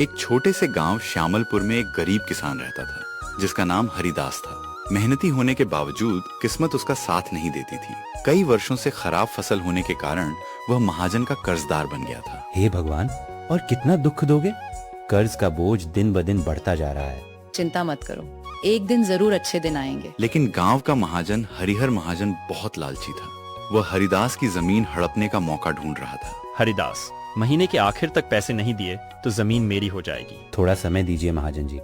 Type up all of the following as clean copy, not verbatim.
एक छोटे से गांव श्यामलपुर में एक गरीब किसान रहता था जिसका नाम हरिदास था। मेहनती होने के बावजूद किस्मत उसका साथ नहीं देती थी। कई वर्षों से खराब फसल होने के कारण वह महाजन का कर्जदार बन गया था। हे भगवान, और कितना दुख दोगे? कर्ज का बोझ दिन ब दिन बढ़ता जा रहा है। चिंता मत करो, एक दिन जरूर अच्छे दिन आएंगे। लेकिन गांव का महाजन हरिहर महाजन बहुत लालची था। वह हरिदास की जमीन हड़पने का मौका ढूंढ रहा था। हरिदास, महीने के आखिर तक पैसे नहीं दिए तो जमीन मेरी हो जाएगी। थोड़ा समय दीजिए महाजन जी,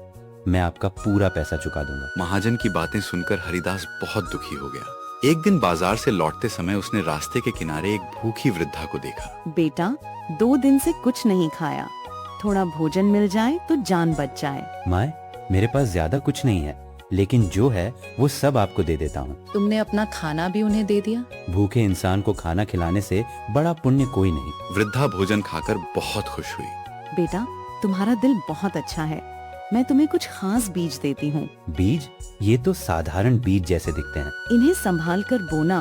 मैं आपका पूरा पैसा चुका दूंगा। महाजन की बातें सुनकर हरिदास बहुत दुखी हो गया। एक दिन बाजार से लौटते समय उसने रास्ते के किनारे एक भूखी वृद्धा को देखा। बेटा, 2 दिन से कुछ नहीं खाया, थोड़ा भोजन मिल जाए तो जान बच जाए। माँ, मेरे पास ज्यादा कुछ नहीं है, लेकिन जो है वो सब आपको दे देता हूँ। तुमने अपना खाना भी उन्हें दे दिया? भूखे इंसान को खाना खिलाने से बड़ा पुण्य कोई नहीं। वृद्धा भोजन खाकर बहुत खुश हुई। बेटा, तुम्हारा दिल बहुत अच्छा है, मैं तुम्हें कुछ खास बीज देती हूँ। बीज? ये तो साधारण बीज जैसे दिखते हैं। इन्हें संभाल कर बोना,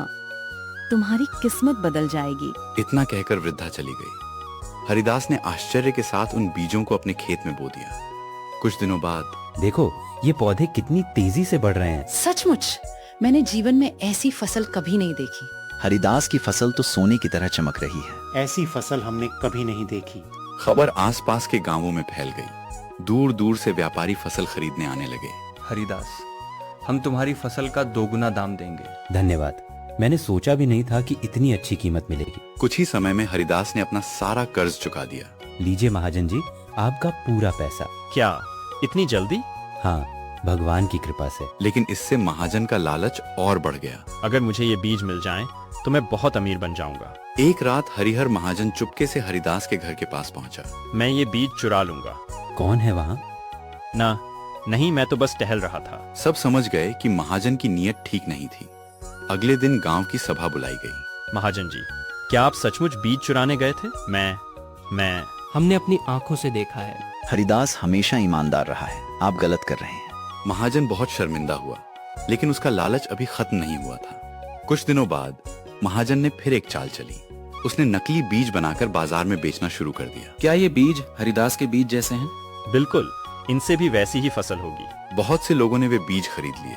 तुम्हारी किस्मत बदल जाएगी। इतना कहकर वृद्धा चली गई। हरिदास ने आश्चर्य के साथ उन बीजों को अपने खेत में बो दिया। कुछ दिनों बाद देखो, ये पौधे कितनी तेजी से बढ़ रहे हैं। सचमुच, मैंने जीवन में ऐसी फसल कभी नहीं देखी। हरिदास की फसल तो सोने की तरह चमक रही है। ऐसी फसल हमने कभी नहीं देखी। खबर आसपास के गांवों में फैल गई। दूर दूर से व्यापारी फसल खरीदने आने लगे। हरिदास, हम तुम्हारी फसल का 2 गुना दाम देंगे। धन्यवाद, मैंने सोचा भी नहीं था कि इतनी अच्छी कीमत मिलेगी। कुछ ही समय में हरिदास ने अपना सारा कर्ज चुका दिया। लीजिए महाजन जी, आपका पूरा पैसा। क्या इतनी जल्दी? हाँ, भगवान की कृपा से। लेकिन इससे महाजन का लालच और बढ़ गया। अगर मुझे ये बीज मिल जाएं, तो मैं बहुत अमीर बन जाऊंगा। एक रात हरिहर महाजन चुपके से हरिदास के घर के पास पहुंचा। मैं ये बीज चुरा लूंगा। कौन है वहाँ? नहीं, मैं तो बस टहल रहा था। सब समझ गए कि महाजन की नीयत ठीक नहीं थी। अगले दिन गांव की सभा बुलाई गई। महाजन जी, क्या आप सचमुच बीज चुराने गए थे? मैं हमने अपनी आंखों से देखा है। हरिदास हमेशा ईमानदार रहा है, आप गलत कर रहे हैं। महाजन बहुत शर्मिंदा हुआ, लेकिन उसका लालच अभी खत्म नहीं हुआ था। कुछ दिनों बाद महाजन ने फिर एक चाल चली। उसने नकली बीज बनाकर बाजार में बेचना शुरू कर दिया। क्या ये बीज हरिदास के बीज जैसे हैं? बिल्कुल, इनसे भी वैसी ही फसल होगी। बहुत से लोगों ने वे बीज खरीद लिए,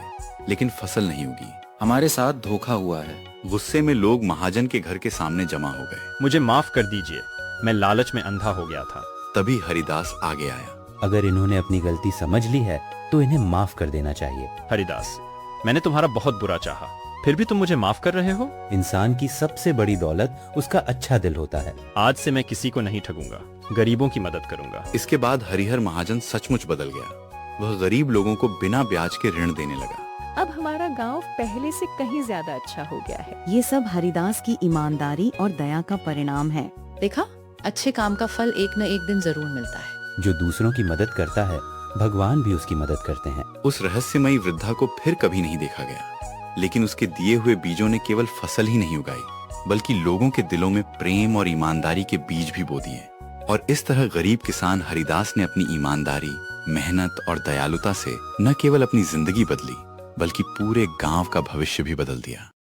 लेकिन फसल नहीं उगी। हमारे साथ धोखा हुआ है। गुस्से में लोग महाजन के घर के सामने जमा हो गए। मुझे माफ कर दीजिए, मैं लालच में अंधा हो गया था। तभी हरिदास आगे आया। अगर इन्होंने अपनी गलती समझ ली है तो इन्हें माफ कर देना चाहिए। हरिदास, मैंने तुम्हारा बहुत बुरा चाहा, फिर भी तुम मुझे माफ कर रहे हो? इंसान की सबसे बड़ी दौलत उसका अच्छा दिल होता है। आज से मैं किसी को नहीं ठगूंगा, गरीबों की मदद करूंगा। इसके बाद हरिहर महाजन सचमुच बदल गया। वह गरीब लोगों को बिना ब्याज के ऋण देने लगा। अब हमारा गांव पहले से कहीं ज्यादा अच्छा हो गया है। ये सब हरिदास की ईमानदारी और दया का परिणाम है। देखा, अच्छे काम का फल एक न एक दिन जरूर मिलता है। जो दूसरों की मदद करता है, भगवान भी उसकी मदद करते हैं। उस रहस्यमयी वृद्धा को फिर कभी नहीं देखा गया, लेकिन उसके दिए हुए बीजों ने केवल फसल ही नहीं उगाई, बल्कि लोगों के दिलों में प्रेम और ईमानदारी के बीज भी बो दिए। और इस तरह गरीब किसान हरिदास ने अपनी ईमानदारी, मेहनत और दयालुता से न केवल अपनी जिंदगी बदली, बल्कि पूरे गांव का भविष्य भी बदल दिया।